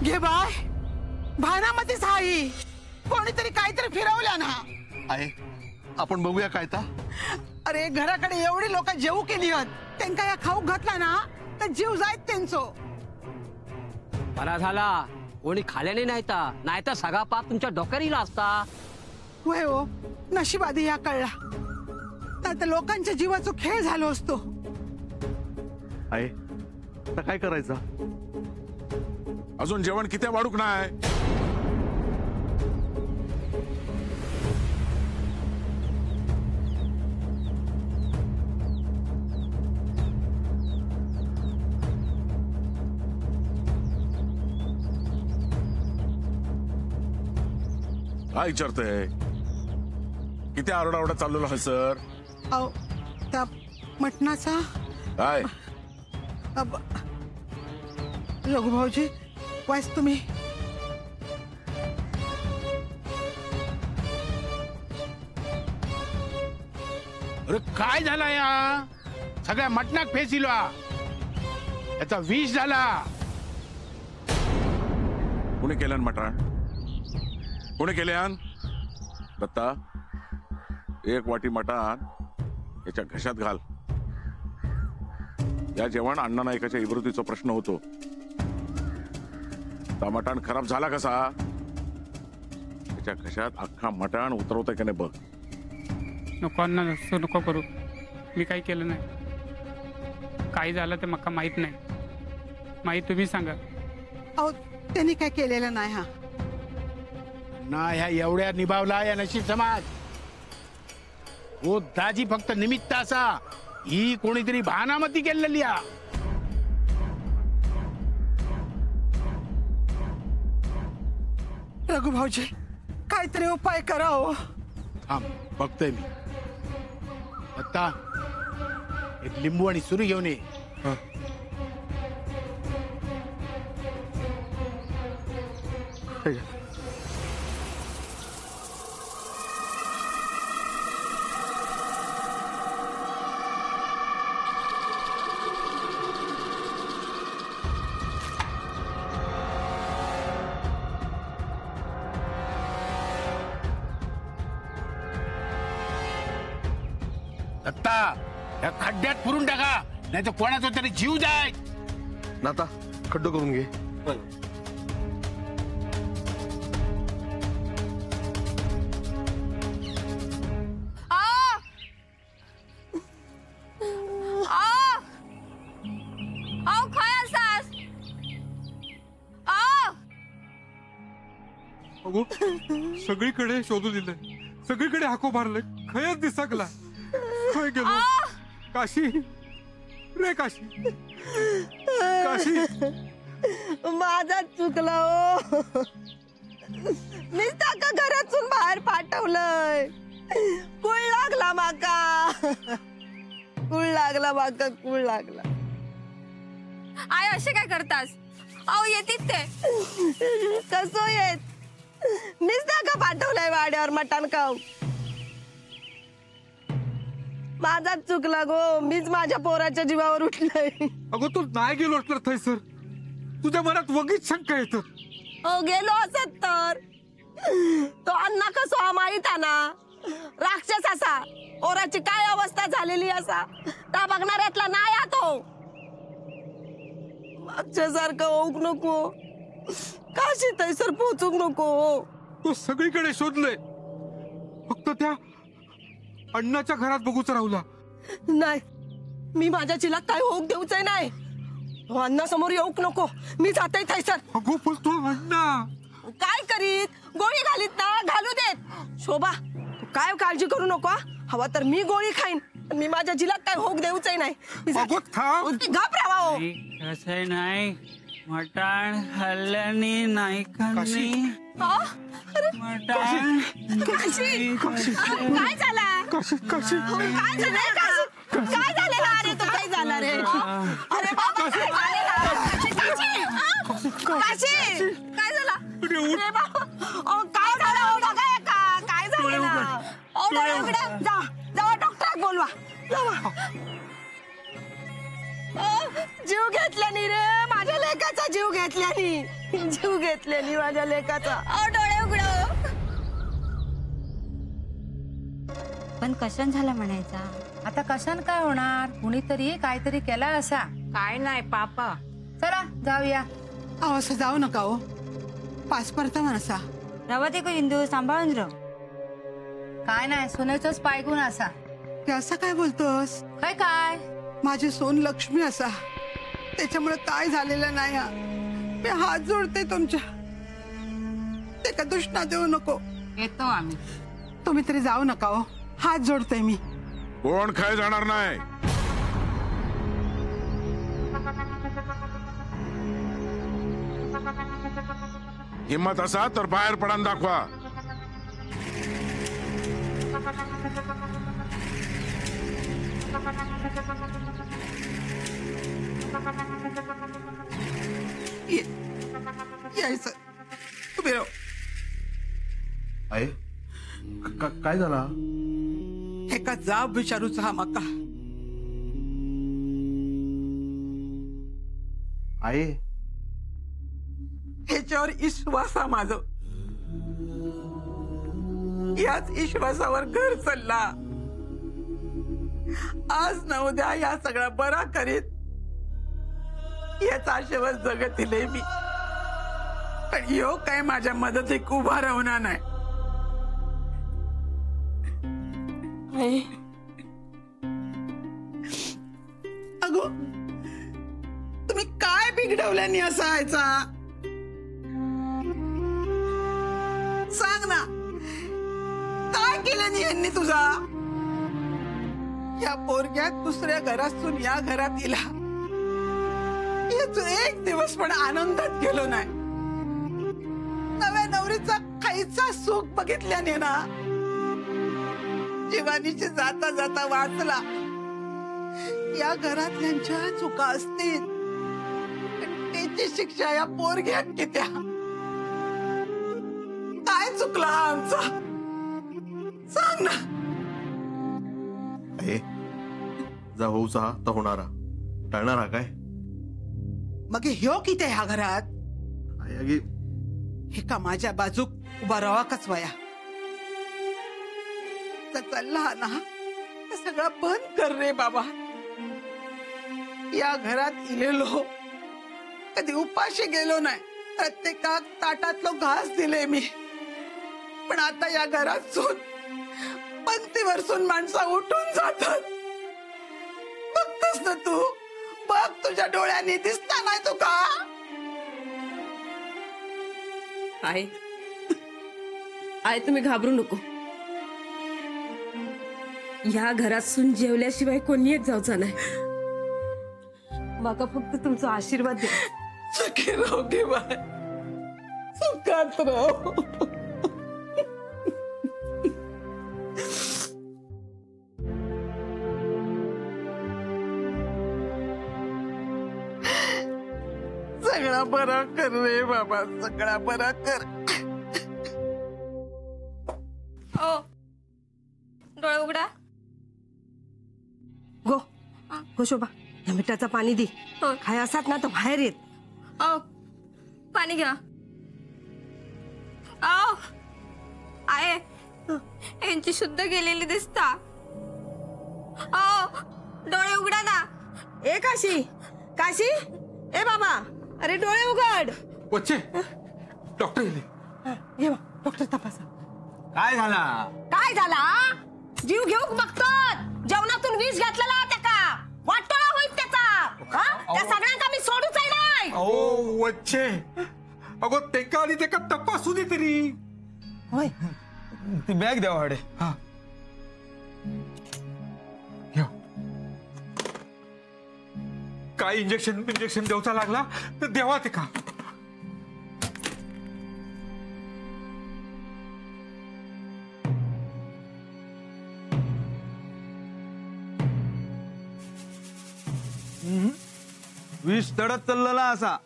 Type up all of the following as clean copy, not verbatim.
घे बाय, भानामतीच हाई कोणीतरी काहीतरी फिरवल्या ना. आहे आपण बघूया काय ता. अरे घराकडे एवढी लोक जेवू केली आहेत, त्यांना या खाऊ घातला ना तर जीव जायत त्यांचो. बरा झाला कोणी खाल्याने नाही तर सगळा पाप तुमच्या डोक्यावर येला असता. होय हो, नशिबादी या कळला तर लोकांच्या जीवाचा खेळ झालो असतो. आहे आता काय करायचं. अजून जेवण किती वाढूक नाही. काय विचारतय. किती आरडाओरडा चाललेला आहे सर. अहो त्या मटणाचा काय रघुभाऊजी वाईस तुम्ही. अरे काय झाला या सगळ्या मटणाक फेसिला. याचा विष झाला. कोणी केल्यान मटण. कोणी केल्यान. दत्ता एक वाटी मटण याच्या घशात घाल. या जेवण अण्णा नायकाच्या इब्रुतीचा प्रश्न होतो. मटण खराब झाला कसा. त्याच्या घशात अख्खा मटण उतरवतंय की नाही बघ. नको अण्णा, असं नको करू. मी काही केलं नाही. काय झालं ते मका माहित नाही. माहित तुम्ही सांगा. अहो त्यांनी काय केलेलं नाही. हा ना ह्या एवढ्या निभावला या नशीब समाज. हो दाजी फक्त निमित्त असा. ही कोणीतरी भानामती केलेली. रघुभाऊजी काहीतरी उपाय करा हो. थांब बघतोय मी. आता एक लिंबू आणि सुरी घेऊन ये. दत्ता या खड्ड्यात पुरून टाका, नाही तर कोणाचा तरी जीव जाय. नाता खड्डो करून घे. अगो सगळीकडे शोधू दिलंय. सगळीकडे हाको मारलंय. खयच दिसकला. खय गेलो. काशी रे काशी. काशी माझा चुकला हो. नुसता का घरातून बाहेर पाठवलंय. कुळ लागला माका. कुळ लागला माका. कुळ लागला. आय असे काय करतास. अहो येतीत ते. कसो येत. नुसता का पाठवलंय वाड्यावर मटण खाऊ. माझाच चुकला गो. मीच माझ्या पोराच्या जीवावर उठलंय. अगो तू नाही गेलो असणार थंय सर. तुझ्या मनात वगीच शंका येतात. हो गेलो असत तर. तो अण्णा कसो माहित ना. राक्षस असा. पोराची काय अवस्था झालेली असा त्या बघणाऱ्यातला नाही तो. मागच्या सारखं होऊक नको. काशी तैसर पोहोचूक नको. तो सगळीकडे शोधलंय. फक्त त्या अण्णाच्या घरात बघूच राहुला. नाही मी माझ्या चिलात काय होऊक देऊच नाही. अण्णा समोर येऊक नको. मी जाते थैसर. अगो पण तो अण्णा काय करीत. गोळी घालीत ना घालू देत. शोभा तू काय काळजी करू नको. हवा तर मी गोळी खाईन. मी माझ्या जिलात काय होऊक देऊच नाही. घाबरावा. कसं नाही मटण खाल्ल्याने नाही खाल्ली. मटण काय झाला. काय झालं. काय झालं अरे. तो काय झाला रे. अरे बाबा काय काशी काय झालं. अरे बाबा काय झालं. बघा का काय झालं. जा जावा डॉक्टर बोलवा. जावा. जीव घेतला नी रे. माझ्या लेकाचा जीव जीव घेतल्यानी माझ्या लेकाचा. अहो डोळे उघडा हो. पण कशान झाला म्हणायचा. आता कशान काय होणार, कुणीतरी काहीतरी केला असा. काय नाही पापा. चला जाऊया. अहो असं जाऊ नका हो, पास पडता म्हणसा. रवा ते इंदू सांभाळून र. काय नाही, सुनेचंच पायगुण असा. ते असं काय बोलतोस. काय काय माझी सोन लक्ष्मी असा, त्याच्यामुळे काय झालेलं नाही. हा मी हात जोडते तुमच्या, ते का दुष्णा देऊ नको. येतो आम्ही. तुम्ही तरी जाऊ नका हो, हात जोडते मी. कोण काय जाणार नाही. हिम्मत असा तर बाहेर पडून दाखवा. यायचं तुम्ही राव. आहे काय झाला. एका जाब विचारूचा हा मका. आहे ह्याच्यावर विश्वासा माझ, याच विश्वासावर घर चालला. आज न उद्या या सगळा बरा करीत याचा आशेवर जगतिले मी. पण यो काय माझ्या मदतीक उभा राहणार नाही. अगो तुम्ही काय बिघडवल्यानी असायचा सांग ना. काय केल्यानी यांनी तुझा. या पोरग्यात दुसऱ्या घरातून या घरात इला, याच एक दिवस पण आनंदात गेलो नाही. नव्या नवरीचा खायचा सुख बघितल्याने ना जीवानीची जाता जाता वाचला. या घरातल्यांच्या चुका असतील, पण त्याची शिक्षा या पोरग्यात कित्या. काय चुकला आमचा सांग ना. आहे जा होऊचा हा तर होणारा, टाळणार हा काय. मग ह्यो किती ह्या घरात. आहे अगे हे का माझ्या बाजूक उभा राहा कच वया. चालला ना हे सगळं बंद कर रे बाबा. या घरात इलेलो कधी उपाशी गेलो नाही. प्रत्येकाक ताटातलो घास दिले मी. पण आता या घरात सून पंक्तीवरसून माणसं उठून जातात. बघतोस ना तू, बघ तुझ्या डोळ्यांनी दिसता नाही तू का. आई तुम्ही घाबरू नको. या घरात सून जेवल्याशिवाय कोणी एक जाऊचा नाही. माका फक्त तुमचा आशीर्वाद द्या. सुखी राहू घे बाय, सुखात राहू. सगळा बरा कर रे बाबा, सगळा बरा कर. ओ डोळे उघडा. गो शोभा, या मिठाचं पाणी दे. काय असतात ना तर बाहेर येत. ओ पाणी घ्या. ओ आहे यांची शुद्ध गेलेली दिसता. ओ डोळे उघडा ना. ए काशी, काशी, ए बाबा, अरे डोळे उघड. वच्चे डॉक्टर येले. ये बा, डॉक्टर तपासा. काय झाला. काय झाला. जीव घेऊन बघतात. जेवणातून विष घातलेला त्या का वाटोळा होईल त्याचा. त्या सगळ्यांना मी सोडूच आहे नाही. ओ वच्चे अगो ते का आणि ते का तपासू दे तरी. होय ती बॅग द्यावा हडे. हा काय इंजेक्शन द्यावचा लागला तर द्यावा ते का. विष तडत चाललेला असा,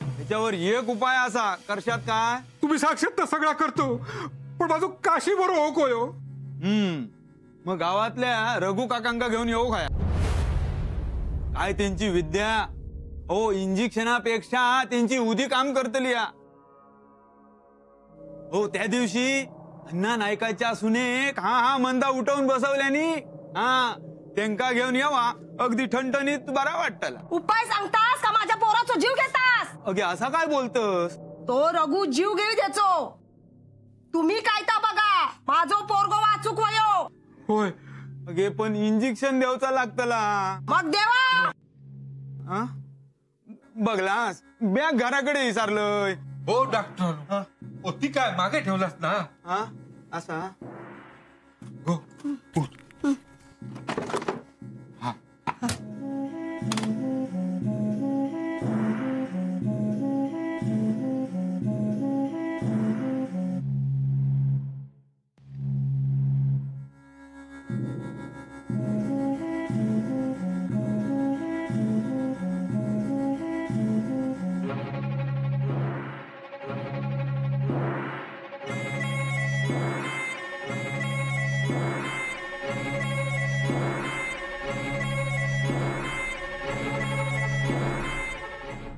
त्याच्यावर एक उपाय असा करशात काय. तुम्ही साक्षात तर सगळा करतो, पण माझं काशी बरो हो कोयो. मग गावातल्या रघु काकांका घेऊन येऊ खाया. काय त्यांची विद्या हो इंजेक्शनापेक्षा त्यांची उदी काम करतली या. हो त्या दिवशी अण्णा नायकाच्या सुनेक हा मंदा उठवून बसवल्यानी त्यांका घेऊन यावा अगदी ठणठणीत बरा वाटतला. उपाय सांगतास का माझ्या पोराचा जीव घेतास? अगे असा काय बोलतस? तो रघु जीव घेऊ द्याचो. तुम्ही काय ता बघा माझो पोरगो वाचूक वयो. होय अगे पण इंजेक्शन द्यावचा लागतला. मग देवा बघलास बॅग घराकडे विसरलंय. हो डॉक्टर ती काय मागे ठेवलास ना? असा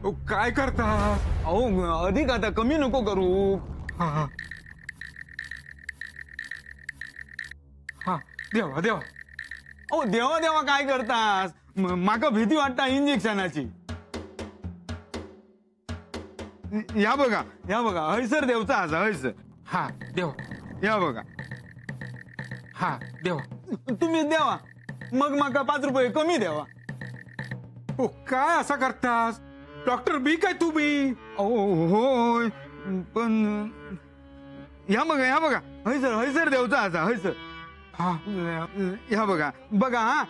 हो काय करता? अहो अधिक आता कमी नको करू. हा देवा देवा. अहो देवा देवा काय करतास? माका भीती वाटता इंजेक्शनाची. या बघा हयसर देवचा आजा हयसर. हा देवा. या बघा हा देवा. तुम्ही द्यावा मग माका 5 रुपये कमी द्यावा. ओ काय असा करतास? डॉक्टर बी काय तुम्ही? होय पण या बघा हयसर देवचा आजा हयसर. हा या बघा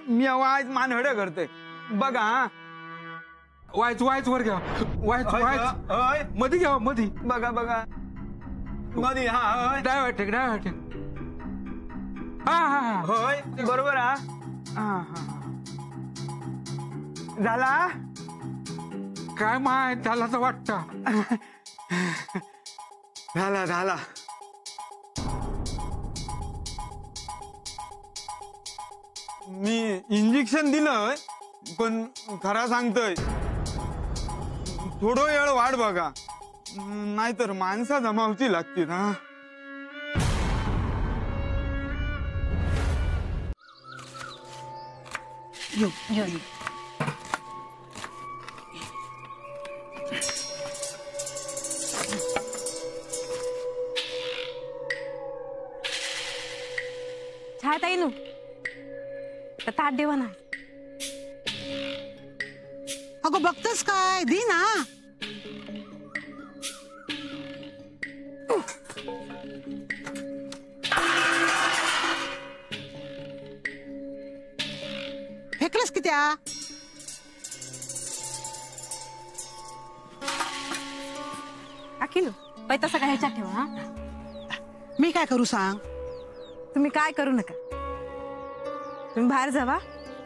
मी आवाज मानहड करते बघा. वायच वर घ्या. वायच मधी घ्या मधी. बघा मधी. हा डाय हा होय बरोबर. झाला काय माहित झाला तर वाटतं. झाला मी इंजेक्शन दिलं पण खरा सांगतोय थोडं वेळ वाट बघा नाहीतर माणसा जमावची लागतील. हा छात आहे नू तर ताट देवा ना. अगं बघतस काय दी ना. फेकलंस की त्या? अखिल पैसा सगळा ह्याच्यात ठेवा. हा मी काय करू सांग? तुम्ही काय करू नका. तुम्ही बाहेर जावा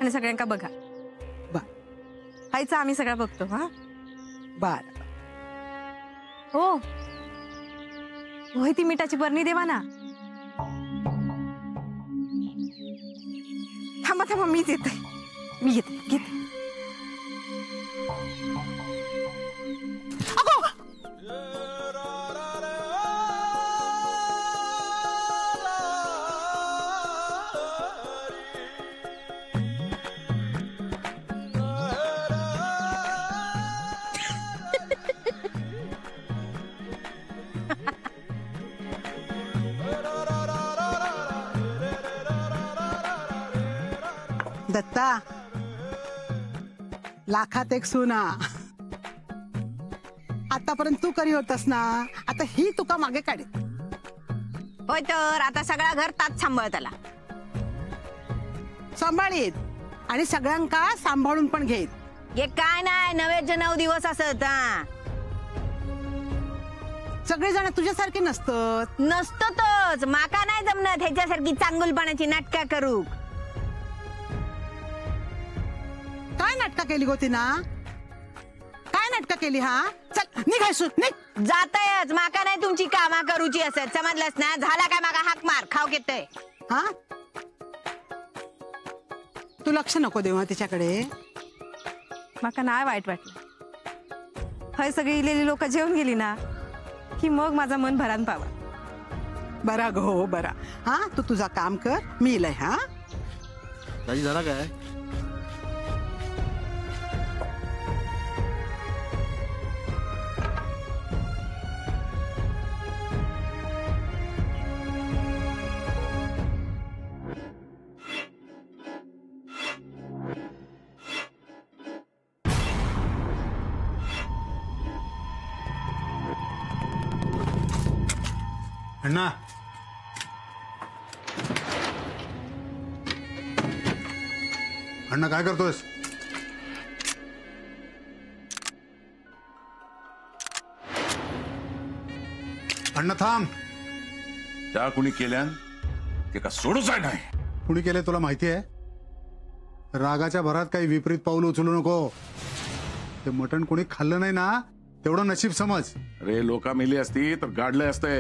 आणि सगळ्यांका बघा. खायचं आम्ही सगळं बघतो. हा बर. हो होय ती मिठाची बरणी देवा ना. थांबा मीच येते. मी घेते. दत्ता लाखात एक सुना. आतापर्यंत तू करी होतस ना, आता ही तुका मागे काढे. होय तर आता सगळा घर तात सांभाळत आला. सांभाळीत आणि सगळ्यांका सांभाळून पण घेत. हे काय नाही 9 दिवस असत. सगळे जण तुझ्यासारखे नसतच. माका नाही जमणार ह्याच्यासारखी चांगुलपणाची नाटका करू. काय नाटका केली होती ना? काय नाटका केली? हा चल निघायसू निघ. जातयच. माका नाही तुमची कामा करूची असत. समजलंस ना? झाला काय माका हाक मार खाऊ घेतय. हा तू लक्ष नको देऊ तिच्याकडे. माका नाही वाईट वाटलं. हय सगळी इलेली लोक जेवून गेली ना की मग माझा मन भरान पावा. बरा ग हो बरा. हा तू तुझा काम कर, मी इलय. हा दाजी जरा काय अण्णा अण्णा काय करतोयस? अण्णा थांब. त्या कुणी केल्यान ते का सोडूच आहे नाही. कुणी केले तुला माहिती आहे? रागाच्या भरात काही विपरीत पाऊल उचलू नको. ते मटण कोणी खाल्लं नाही ना तेवढं नशीब समज. अरे लोका मेली असती तर गाडले असते.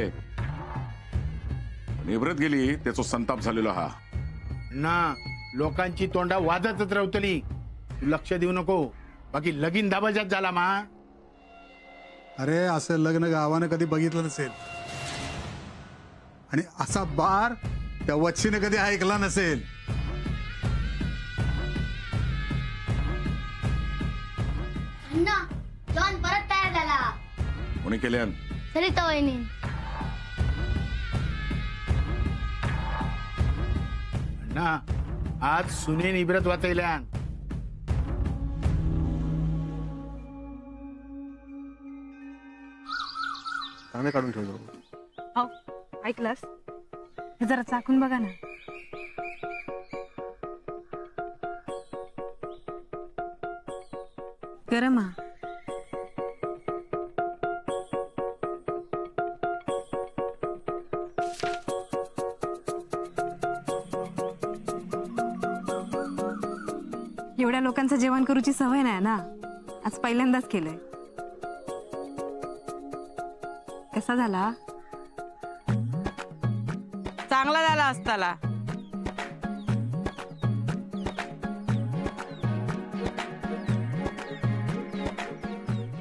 निवृत्त गेली त्याचा संताप झालेला हा ना. लोकांची तोंडा वाजतच राहतली. तू लक्ष देऊ नको. बाकी लगीन दाबाजात झाला मा. अरे असं लग्न गावानं कधी बघितलं नसेल आणि असा बार त्या वच्छीने कधी ऐकला नसेल. जॉन परत तयार झाला. कोणी केल्यान? सरिता वहिनी. ना आज सुनेन इब्रत वाचायला. चांगले काढून ठेवतो. हो ऐकलंस? हे जरा चाकून बघा ना. गरम हा. एवढ्या लोकांचं जेवण करूची सवय नाही ना. आज पहिल्यांदाच केलंय. कसा झाला? चांगला झाला असताला.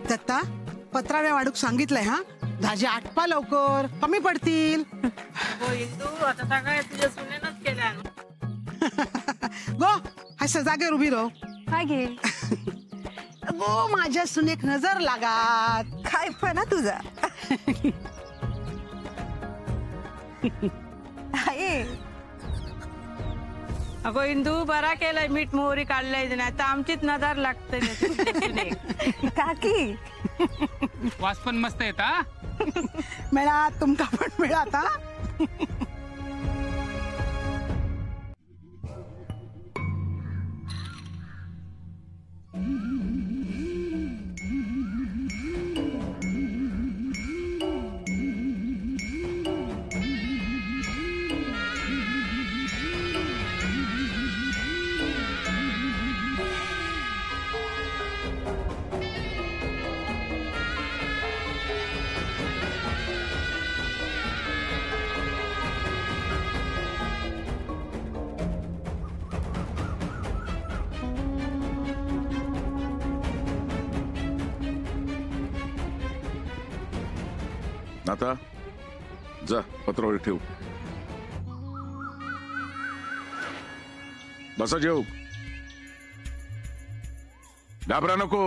दत्ता पत्राव्या वाढूक सांगितलंय. हा दाजी आटपा लवकर, कमी पडतील. आता सगळ्या तुझ्या सुनेनच केल्या. गो अशा जागेवर उभी राह. काय घे गो माझ्या सुनेक नजर लागात. काय पण तुझा. अगो इंदू बरा केलाय. मीठ मोहरी काढलाय नाही तर आमचीच नजर लागते. काकी वास पण मस्त येत. हा मिळा तुमका पण मिळा. आता आता जा पत्रावळी ठेव. बसा जेव. घाबरा नको.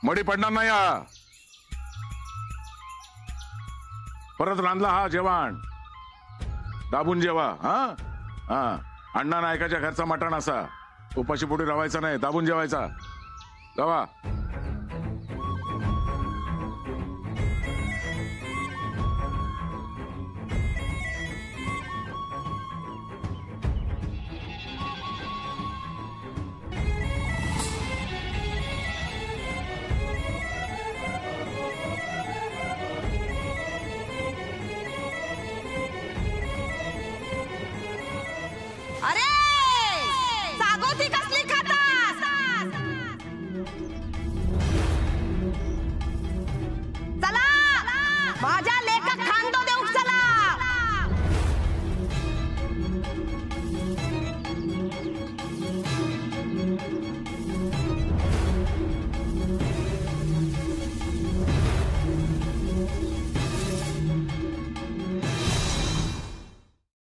मडी पडणार नाही. परत रांधला हा जेवण. दाबून जेवा. हा हा अण्णा नायकाच्या घरचा मटण असा. उपाशी पोटी राहायचा नाही. दाबून जेवायचा. जावा. अरे सागोती कसली खातास? चला माझ्या